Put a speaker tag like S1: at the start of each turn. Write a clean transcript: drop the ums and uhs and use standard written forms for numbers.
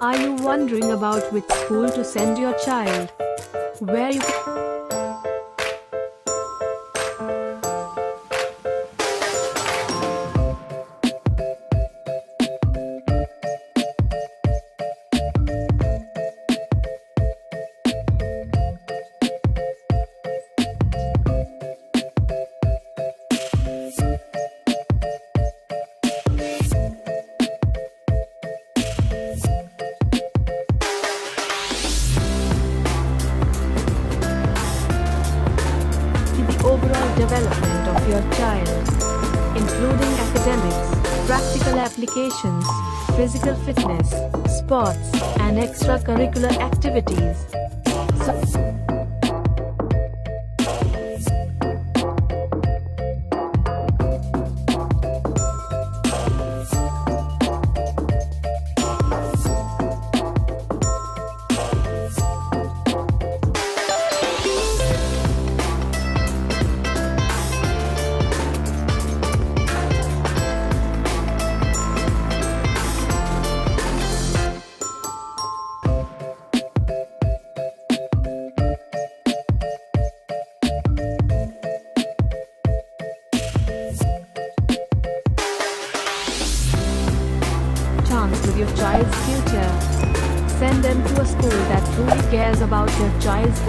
S1: Are you wondering about which school to send your child? Where you the overall development of your child, including academics, practical applications, physical fitness, sports, and extracurricular activities. So, chance with your child's future. Send them to a school that truly cares about your child's